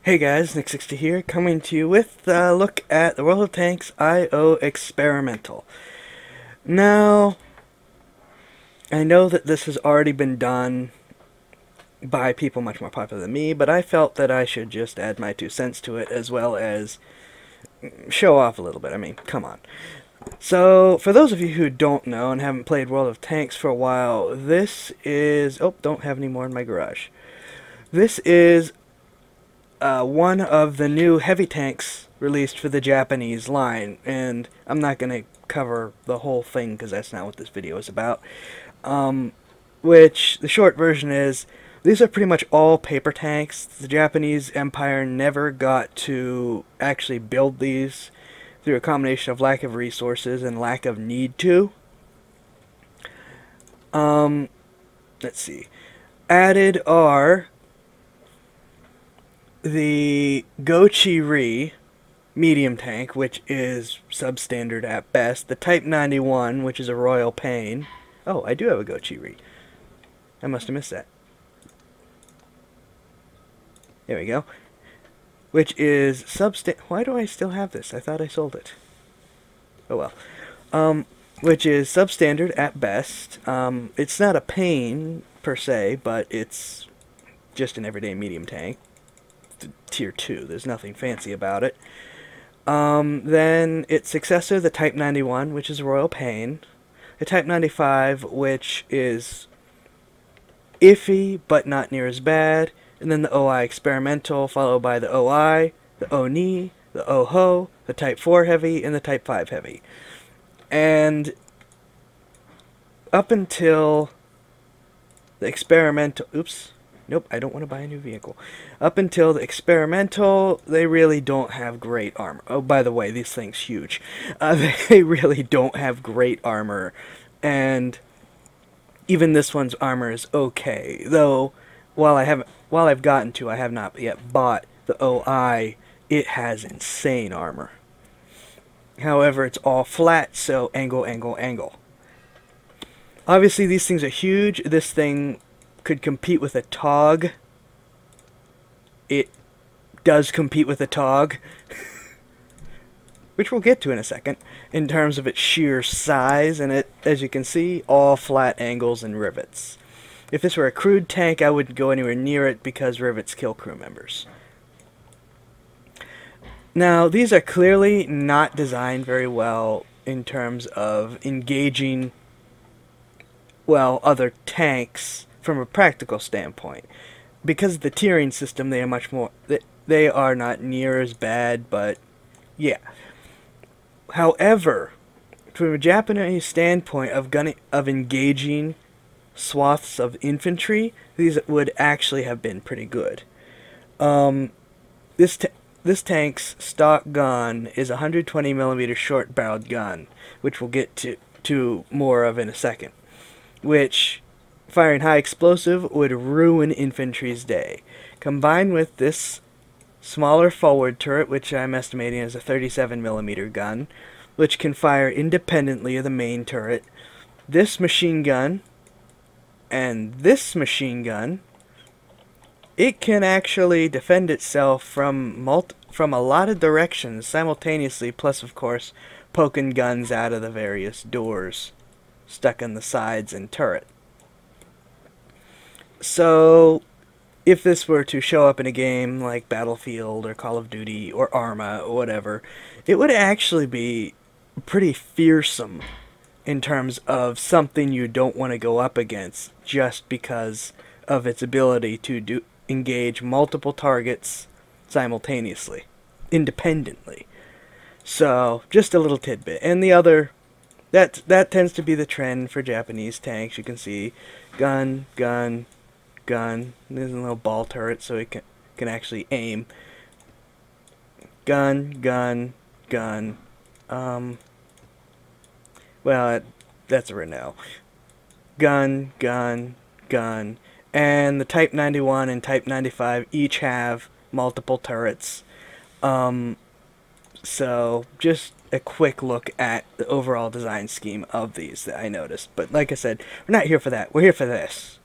Hey guys, Nick60 here, coming to you with a look at the World of Tanks I/O Experimental. Now, I know that this has already been done by people much more popular than me, but I felt that I should just add my 2 cents to it, as well as show off a little bit. I mean, come on. So, for those of you who don't know and haven't played World of Tanks for a while, this is... Oh, don't have any more in my garage. This is one of the new heavy tanks released for the Japanese line, and I'm not going to cover the whole thing because that's not what this video is about. Which, the short version is, these are pretty much all paper tanks. The Japanese Empire never got to actually build these through a combination of lack of resources and lack of need to. Let's see. Added are the Gochi-Ri medium tank, which is substandard at best. The Type 91, which is a royal pain. Oh, I do have a Gochi-Ri. I must have missed that. There we go. Which is Why do I still have this? I thought I sold it. Oh well. Which is substandard at best. It's not a pain, per se, but it's just an everyday medium tank. Tier 2. There's nothing fancy about it. Then its successor, the Type 91, which is a royal pain. The Type 95, which is iffy, but not near as bad. And then the OI Experimental, followed by the OI, the ONI, the OHO, the Type 4 Heavy, and the Type 5 Heavy. And up until the Experimental... Oops. Nope, I don't want to buy a new vehicle. Up until the Experimental, they really don't have great armor. Oh, by the way, these things huge. They really don't have great armor. And even this one's armor is okay. Though, while I've gotten to, I have not yet bought the OI, it has insane armor. However, it's all flat, so angle, angle, angle. Obviously, these things are huge. This thing could compete with a TOG. It does compete with a TOG, which we'll get to in a second, in terms of its sheer size, and it, as you can see, all flat angles and rivets. If this were a crude tank, I wouldn't go anywhere near it because rivets kill crew members. Now, these are clearly not designed very well in terms of engaging, well, other tanks from a practical standpoint. Because of the tiering system, they are much more... They are not near as bad, but yeah. However, from a Japanese standpoint of engaging swaths of infantry, these would actually have been pretty good. This tank's stock gun is a 120mm short-barreled gun, which we'll get to more of in a second. Which, firing high explosive, would ruin infantry's day. Combined with this smaller forward turret, which I'm estimating is a 37mm gun, which can fire independently of the main turret, this machine gun, and this machine gun, it can actually defend itself from a lot of directions simultaneously, plus of course poking guns out of the various doors stuck in the sides and turret. So, if this were to show up in a game like Battlefield or Call of Duty or Arma or whatever, it would actually be pretty fearsome in terms of something you don't want to go up against just because of its ability to engage multiple targets simultaneously, independently. So, just a little tidbit. And the other, that tends to be the trend for Japanese tanks. You can see gun, gun, gun. There's a little ball turret so it can actually aim. Gun, gun, gun. Well, that's a Renault. Gun, gun, gun. And the Type 91 and Type 95 each have multiple turrets. So, just a quick look at the overall design scheme of these that I noticed. But like I said, we're not here for that. We're here for this.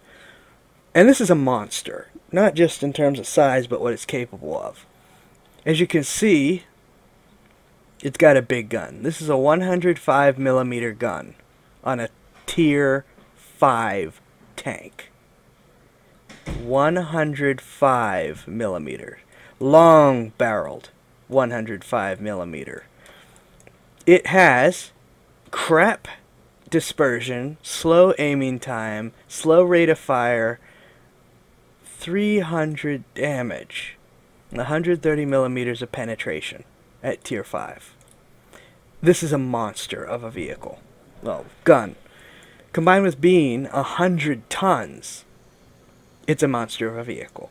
And this is a monster. Not just in terms of size, but what it's capable of. As you can see, it's got a big gun. This is a 105mm gun on a tier 5 tank. 105mm. Long barreled 105mm. It has crap dispersion, slow aiming time, slow rate of fire, 300 damage, 130mm of penetration at tier 5. This is a monster of a vehicle. Well, gun. Combined with being 100 tons, it's a monster of a vehicle.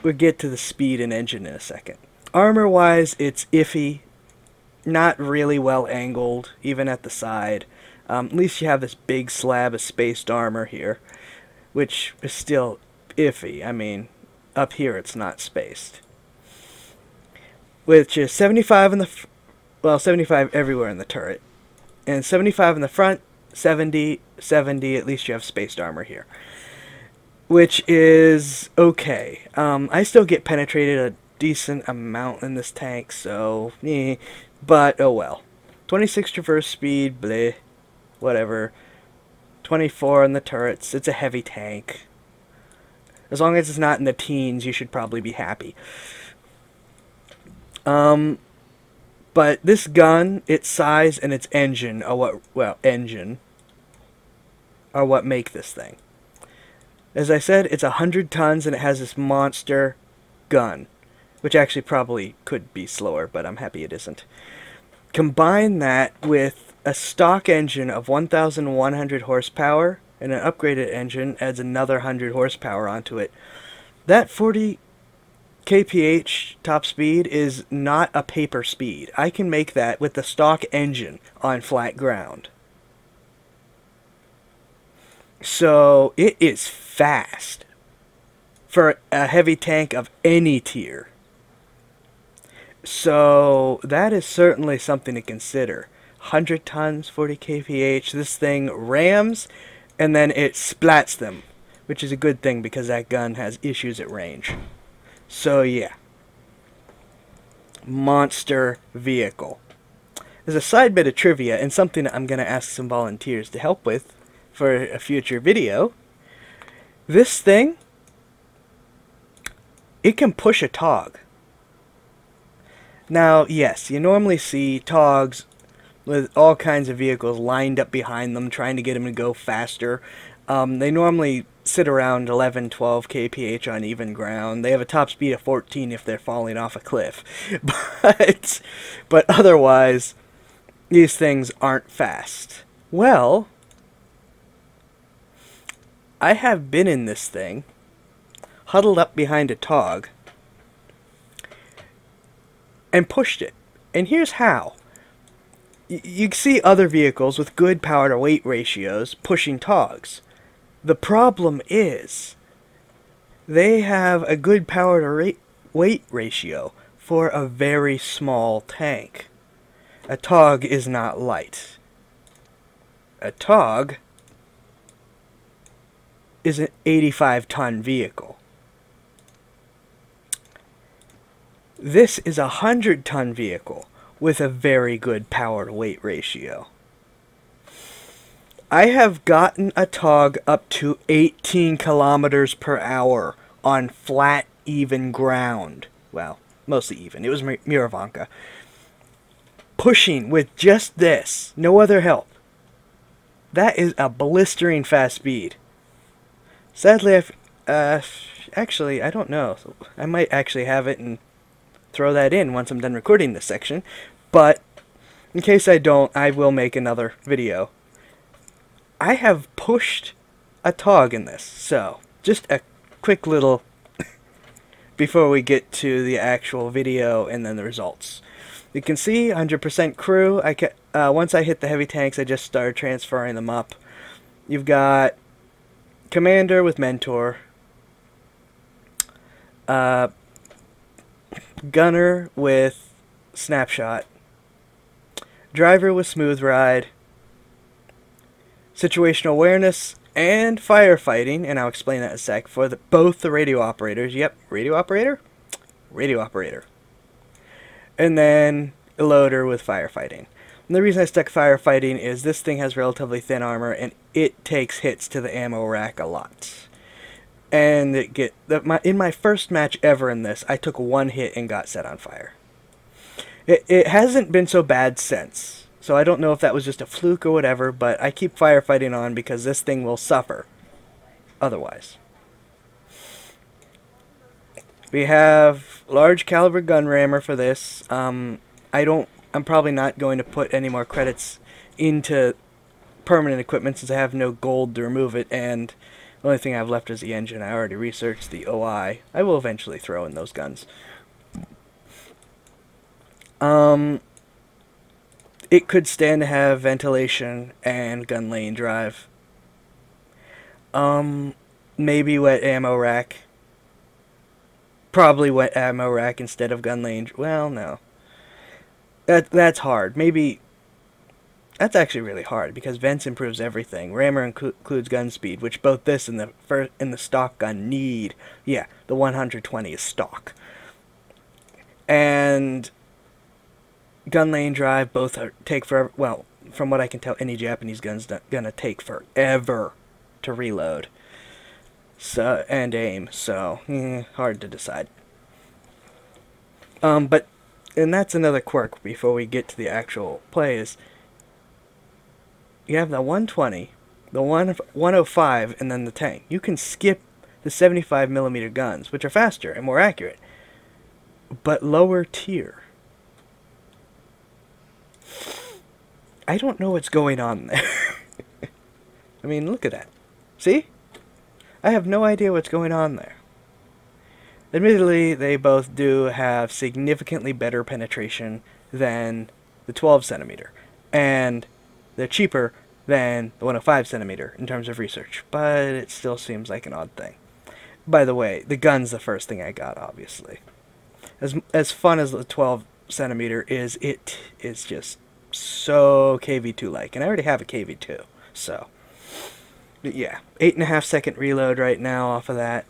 We'll get to the speed and engine in a second. Armor-wise, it's iffy. Not really well angled, even at the side. At least you have this big slab of spaced armor here, which is still iffy. I mean, up here it's not spaced. Which is 75 in the, 75 everywhere in the turret. And 75 in the front, 70, at least you have spaced armor here. Which is okay. I still get penetrated a decent amount in this tank, so, but oh well. 26 traverse speed, bleh, whatever. 24 in the turrets, it's a heavy tank. As long as it's not in the teens, you should probably be happy. But this gun, its size and its engine are what, are what make this thing. As I said, it's 100 tons and it has this monster gun, which actually probably could be slower, but I'm happy it isn't. Combine that with a stock engine of 1,100 horsepower, and an upgraded engine adds another 100 horsepower onto it. That 40 kph top speed is not a paper speed. I can make that with the stock engine on flat ground. So it is fast for a heavy tank of any tier. So that is certainly something to consider. 100 tons, 40 kph, this thing rams and then it splats them, which is a good thing because that gun has issues at range. So yeah, monster vehicle. As a side bit of trivia, and something I'm going to ask some volunteers to help with for a future video, this thing, it can push a TOG. Now, yes, you normally see TOGs with all kinds of vehicles lined up behind them, trying to get them to go faster. They normally sit around 11, 12 kph on even ground. They have a top speed of 14 if they're falling off a cliff. But otherwise, these things aren't fast. Well, I have been in this thing, huddled up behind a TOG, and pushed it. And here's how. You see other vehicles with good power to weight ratios pushing TOGs. The problem is, they have a good power to weight ratio for a very small tank. A TOG is not light. A TOG is an 85-ton vehicle. This is a 100-ton vehicle with a very good power to weight ratio. I have gotten a TOG up to 18 kilometers per hour on flat, even ground. Well, mostly even. It was Miravanka. Pushing with just this, no other help. That is a blistering fast speed. Sadly, actually, I don't know. I might actually have it and throw that in once I'm done recording this section. But in case I don't, I will make another video. I have pushed a TOG in this, so just a quick little before we get to the actual video and then the results. You can see 100% crew. Once I hit the heavy tanks, I just started transferring them up. You've got Commander with Mentor, Gunner with Snapshot, Driver with Smooth Ride, Situational Awareness, and Firefighting, and I'll explain that in a sec, for both the radio operators. Yep, radio operator? radio operator. And then a loader with firefighting. And the reason I stuck firefighting is this thing has relatively thin armor, and it takes hits to the ammo rack a lot. And in my first match ever in this, I took one hit and got set on fire. It hasn't been so bad since, so I don't know if that was just a fluke or whatever, but I keep firefighting on because this thing will suffer otherwise. We have large caliber gun rammer for this. I'm probably not going to put any more credits into permanent equipment since I have no gold to remove it, and the only thing I have left is the engine. I already researched the OI. I will eventually throw in those guns. It could stand to have ventilation and gun lane drive. Maybe wet ammo rack. Probably wet ammo rack instead of gun lane. Well, no. That's hard. Maybe that's actually really hard because vents improves everything. Rammer includes gun speed, which both this and the stock gun need. Yeah, the 120 is stock. And gun lane drive both take forever. Well, from what I can tell, any Japanese gun's gonna take forever to reload. So and aim. So hard to decide. And that's another quirk before we get to the actual play is you have the 120, the 105, and then the tank. You can skip the 75mm guns, which are faster and more accurate, but lower tier. I don't know what's going on there. I mean, look at that. See? I have no idea what's going on there. Admittedly, they both do have significantly better penetration than the 12cm, and they're cheaper than the 105cm in terms of research, but it still seems like an odd thing. By the way, the gun's the first thing I got, obviously. As fun as the 12cm is, it is just so KV2-like, and I already have a KV2, so yeah, 8.5 second reload right now off of that.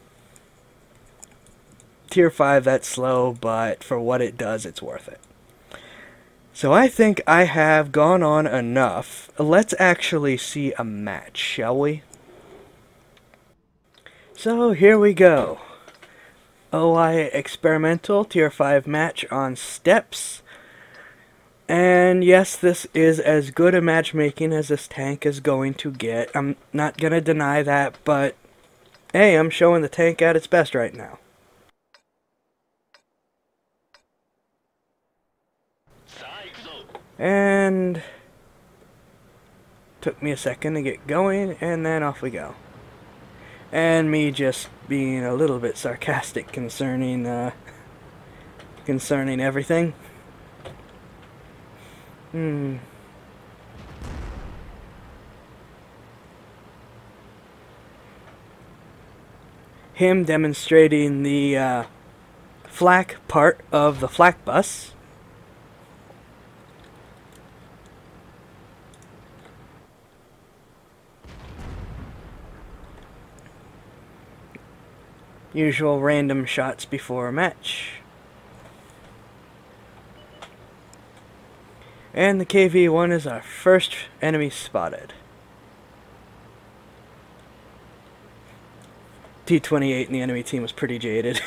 Tier 5, that's slow, but for what it does, it's worth it. So I think I have gone on enough. Let's actually see a match, shall we? So here we go. OI experimental tier 5 match on steps. And yes, this is as good a matchmaking as this tank is going to get. I'm not going to deny that, but hey, I'm showing the tank at its best right now. And took me a second to get going, and then off we go. And me just being a little bit sarcastic concerning everything. Him demonstrating the flak part of the flak bus. Usual random shots before a match. And the KV-1 is our first enemy spotted. T-28 in the enemy team was pretty jaded.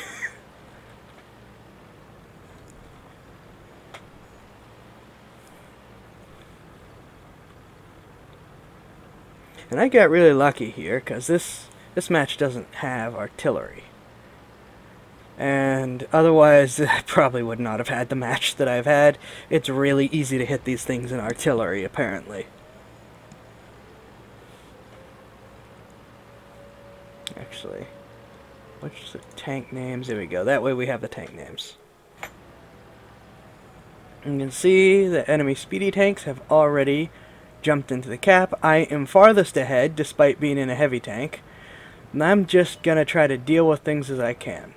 And I got really lucky here, because this match doesn't have artillery. And otherwise, I probably would not have had the match that I've had. It's really easy to hit these things in artillery, apparently. Actually, what's the tank names? There we go. That way we have the tank names. You can see the enemy speedy tanks have already jumped into the cap. I am farthest ahead, despite being in a heavy tank. And I'm just gonna try to deal with things as I can.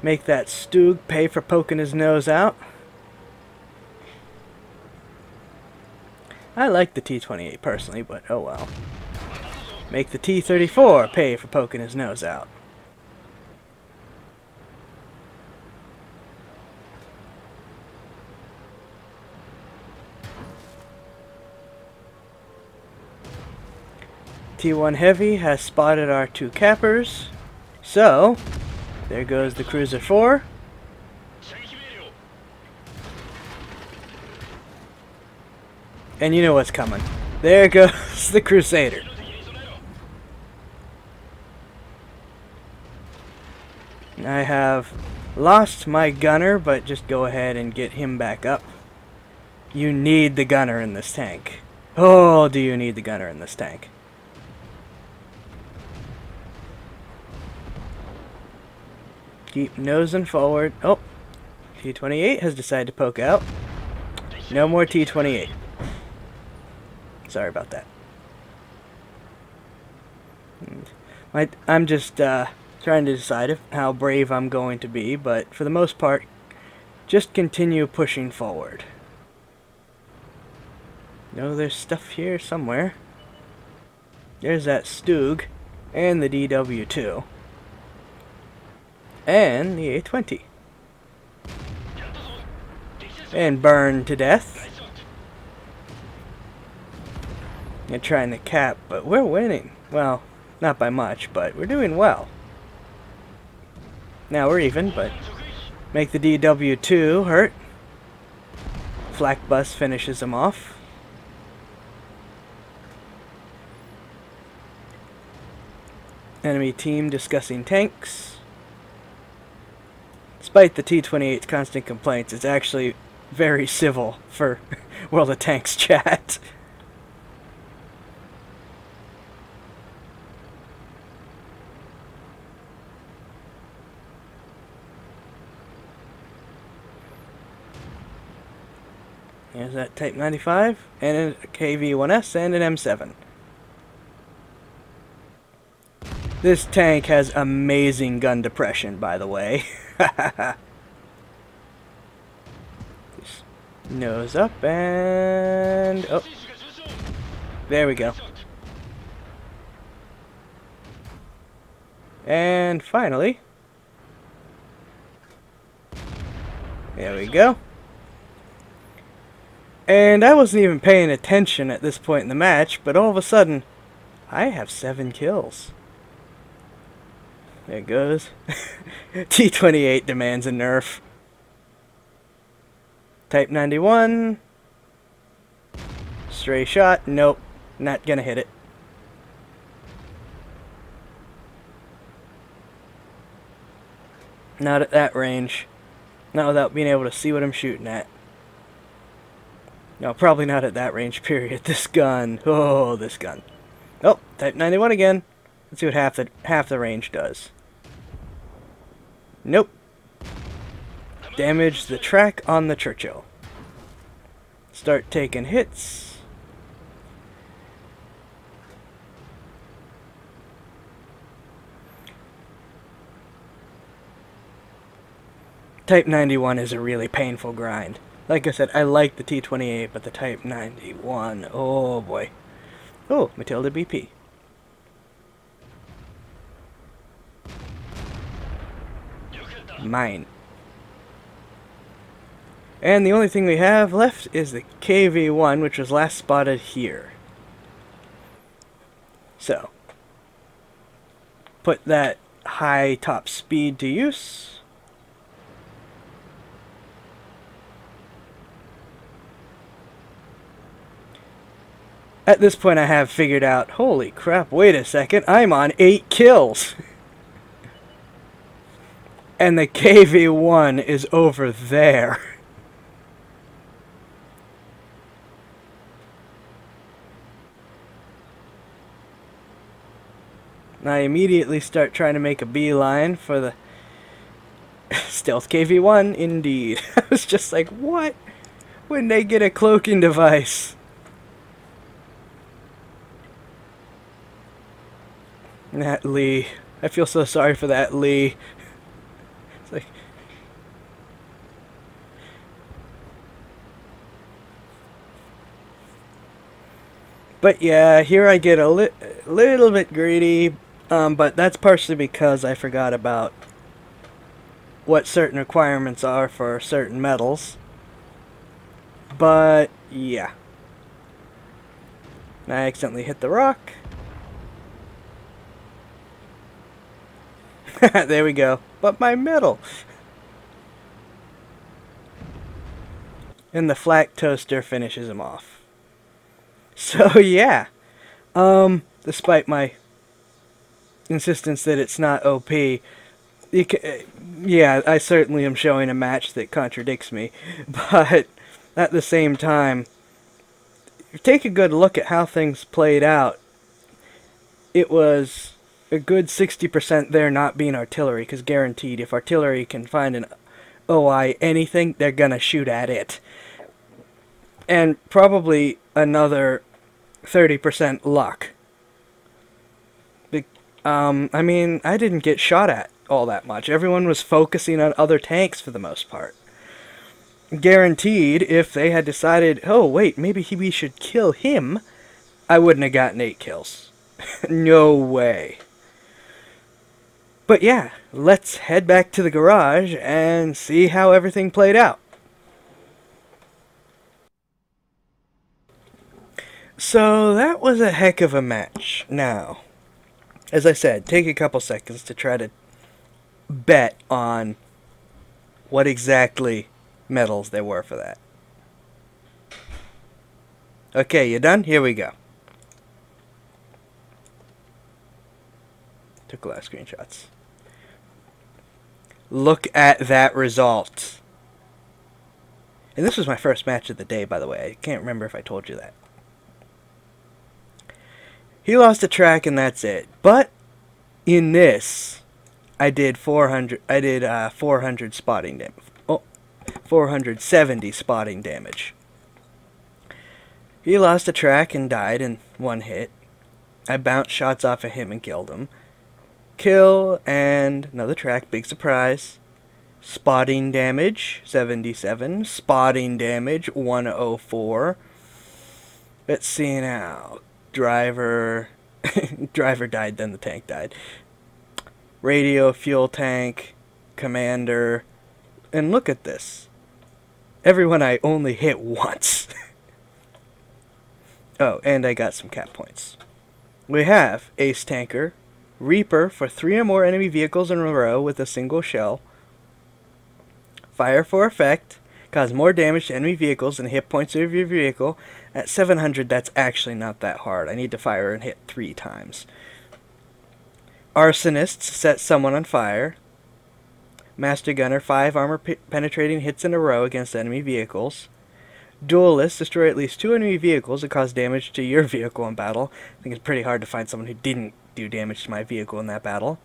Make that Stug pay for poking his nose out. I like the T-28 personally, but oh well. Make the T-34 pay for poking his nose out. T1 Heavy has spotted our two cappers. So, there goes the Cruiser 4. And you know what's coming. There goes the Crusader. I have lost my gunner, but just go ahead and get him back up. You need the gunner in this tank. Oh, do you need the gunner in this tank? Keep nosing forward. Oh, T-28 has decided to poke out. No more T-28. Sorry about that. I'm just trying to decide how brave I'm going to be, but for the most part, just continue pushing forward. No, there's stuff here somewhere. There's that Stug, and the DW II, and the A20. And burn to death. And trying to cap, but we're winning. Well, not by much, but we're doing well. Now we're even, but make the DW II hurt. Flak bus finishes him off. Enemy team discussing tanks. Despite the T-28's constant complaints, it's actually very civil for World of Tanks chat. There's that Type 95, and a KV-1S, and an M7. This tank has amazing gun depression, by the way. Just nose up, and... oh. There we go. And finally... there we go. And I wasn't even paying attention at this point in the match, but all of a sudden, I have 7 kills. There it goes. T-28 demands a nerf. Type 91. Stray shot. Nope. Not gonna hit it. Not at that range. Not without being able to see what I'm shooting at. No, probably not at that range, period. This gun. Oh, this gun. Oh, Type 91 again. Let's see what half the range does. Nope. Damage the track on the Churchill. Start taking hits. Type 91 is a really painful grind. Like I said, I like the T-28, but the Type 91, oh boy. Oh, Matilda BP. Mine. And the only thing we have left is the KV-1, which was last spotted here. So, put that high top speed to use. At this point I have figured out, holy crap, wait a second, I'm on 8 kills. And the KV-1 is over there. And I immediately start trying to make a beeline for the stealth KV-1, indeed. I was just like, what? When they get a cloaking device? That Lee. I feel so sorry for that Lee. It's like... but yeah, here I get a little bit greedy, but that's partially because I forgot about what certain requirements are for certain metals. But yeah. I accidentally hit the rock. There we go. But my middle. And the flak toaster finishes him off. So yeah. Despite my insistence that it's not OP, yeah, I certainly am showing a match that contradicts me. But at the same time, take a good look at how things played out. It was a good 60% there not being artillery, because guaranteed, if artillery can find an OI anything, they're gonna shoot at it. And probably another 30% luck. I mean, I didn't get shot at all that much. Everyone was focusing on other tanks for the most part. Guaranteed, if they had decided, oh wait, maybe we should kill him, I wouldn't have gotten 8 kills. No way. But yeah, let's head back to the garage and see how everything played out. So that was a heck of a match. Now, as I said, take a couple seconds to try to bet on what exactly medals there were for that. Okay, you done? Here we go. Took a lot of screenshots. Look at that result. And this was my first match of the day, by the way. I can't remember if I told you that. He lost a track and that's it. But in this, I did 400. I did 400 spotting damage. Oh, 470 spotting damage. He lost a track and died in one hit. I bounced shots off of him and killed him. Kill and another track. Big surprise. Spotting damage 77. Spotting damage 104. Let's see now. Driver died, then the tank died. Radio, fuel tank, commander, and look at this. Everyone I only hit once. Oh, and I got some cap points. We have Ace Tanker, Reaper for 3 or more enemy vehicles in a row with a single shell. Fire for effect. Cause more damage to enemy vehicles and hit points of your vehicle. At 700, that's actually not that hard. I need to fire and hit 3 times. Arsonists set someone on fire. Master Gunner, 5 armor-penetrating hits in a row against enemy vehicles. Duelists destroy at least 2 enemy vehicles and cause damage to your vehicle in battle. I think it's pretty hard to find someone who didn't do damage to my vehicle in that battle.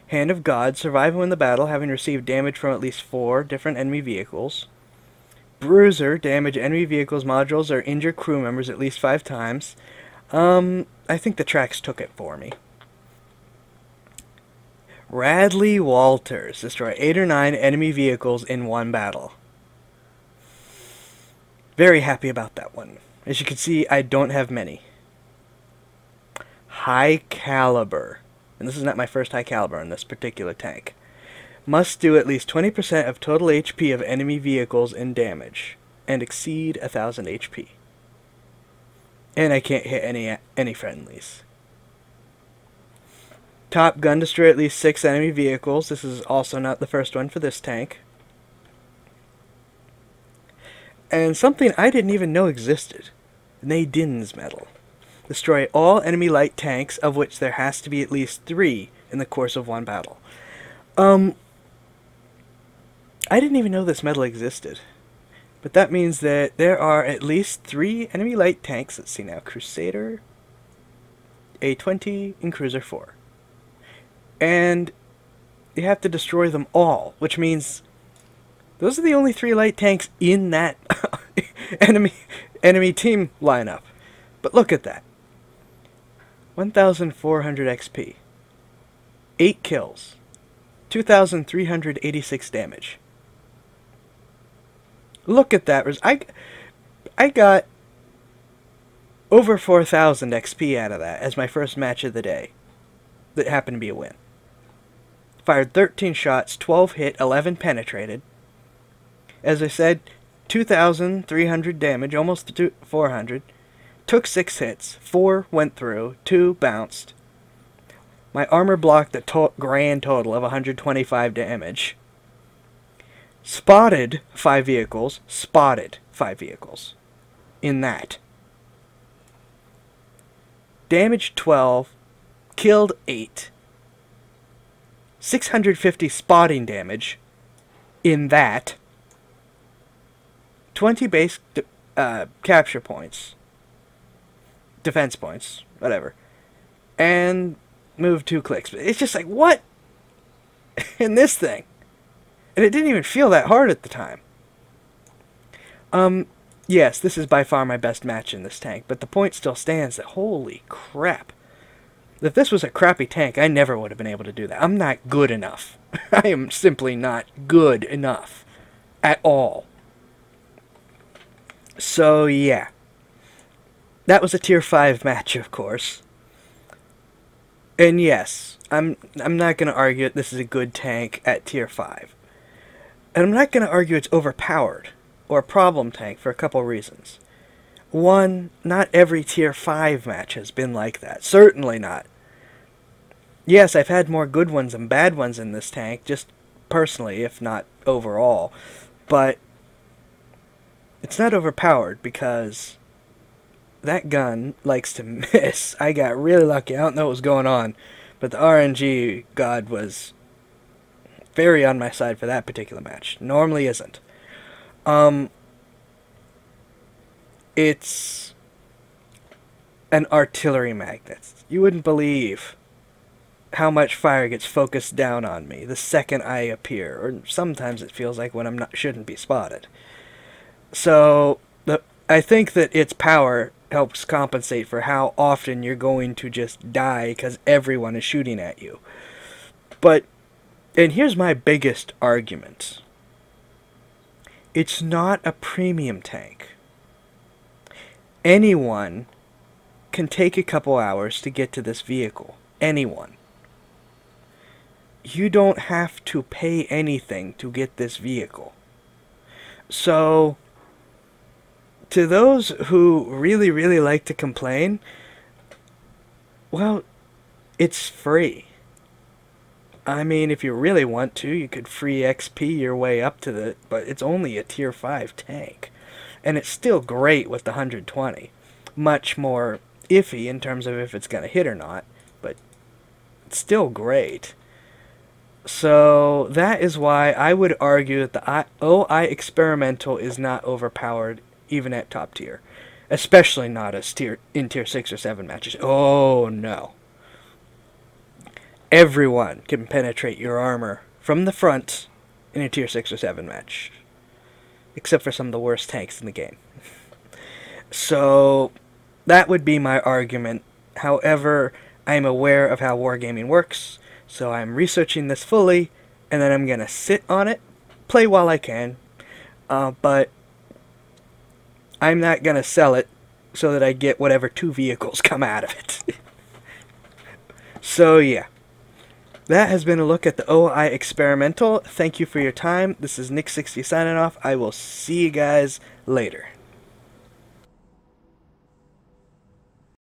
Hand of God, survive and win the battle, having received damage from at least 4 different enemy vehicles. Bruiser, damage enemy vehicles, modules, or injure crew members at least 5 times. I think the tracks took it for me. Radley Walters, destroy 8 or 9 enemy vehicles in one battle. Very happy about that one. As you can see, I don't have many. High Caliber. And this is not my first high caliber on this particular tank. Must do at least 20% of total HP of enemy vehicles in damage, and exceed 1000 HP. And I can't hit any friendlies. Top Gun, destroy at least 6 enemy vehicles. This is also not the first one for this tank. And something I didn't even know existed. Nadin's medal. Destroy all enemy light tanks, of which there has to be at least 3 in the course of one battle. I didn't even know this medal existed. But that means that there are at least 3 enemy light tanks. Let's see now. Crusader, A-20, and Cruiser 4. And you have to destroy them all, which means those are the only 3 light tanks in that enemy team lineup. But look at that. 1,400 XP. 8 kills. 2,386 damage. Look at that. I got over 4,000 XP out of that as my first match of the day. That happened to be a win. Fired 13 shots, 12 hit, 11 penetrated. As I said, 2,300 damage, almost 400. Took 6 hits, 4 went through, 2 bounced. My armor blocked the grand total of 125 damage. Spotted 5 vehicles. Spotted 5 vehicles. In that. Damaged 12. Killed 8. 650 spotting damage. In that. 20 base capture points. Defense points. Whatever. And move 2 clicks. It's just like, what? In this thing. And it didn't even feel that hard at the time. Yes, this is by far my best match in this tank, but the point still stands that, holy crap. If this was a crappy tank, I never would have been able to do that. I'm not good enough. I am simply not good enough. At all. So, yeah. That was a tier 5 match, of course. And yes, I'm not going to argue that this is a good tank at tier 5. And I'm not going to argue it's overpowered or a problem tank for a couple reasons. One, not every tier 5 match has been like that. Certainly not. Yes, I've had more good ones than bad ones in this tank, just personally, if not overall. But it's not overpowered because that gun likes to miss. I got really lucky. I don't know what was going on, but the RNG god was very on my side for that particular match. Normally isn't. It's an artillery magnet. You wouldn't believe how much fire gets focused down on me the second I appear, or sometimes it feels like when shouldn't be spotted. So I think that its power helps compensate for how often you're going to just die because everyone is shooting at you. And here's my biggest argument. It's not a premium tank. Anyone can take a couple hours to get to this vehicle. Anyone. You don't have to pay anything to get this vehicle. So, to those who really, really like to complain, well, it's free. I mean, if you really want to, you could free XP your way up to the... But it's only a tier 5 tank. And it's still great with the 120. Much more iffy in terms of if it's going to hit or not. But it's still great. So, that is why I would argue that the OI Experimental is not overpowered even at top tier. Especially not as in tier 6 or 7 matches. Oh, no. Everyone can penetrate your armor from the front in a tier 6 or 7 match. Except for some of the worst tanks in the game. So, that would be my argument. However, I am aware of how wargaming works. So I'm researching this fully, and then I'm going to sit on it, play while I can, but I'm not going to sell it so that I get whatever 2 vehicles come out of it. So yeah, that has been a look at the OI Experimental. Thank you for your time. This is Nick60 signing off. I will see you guys later.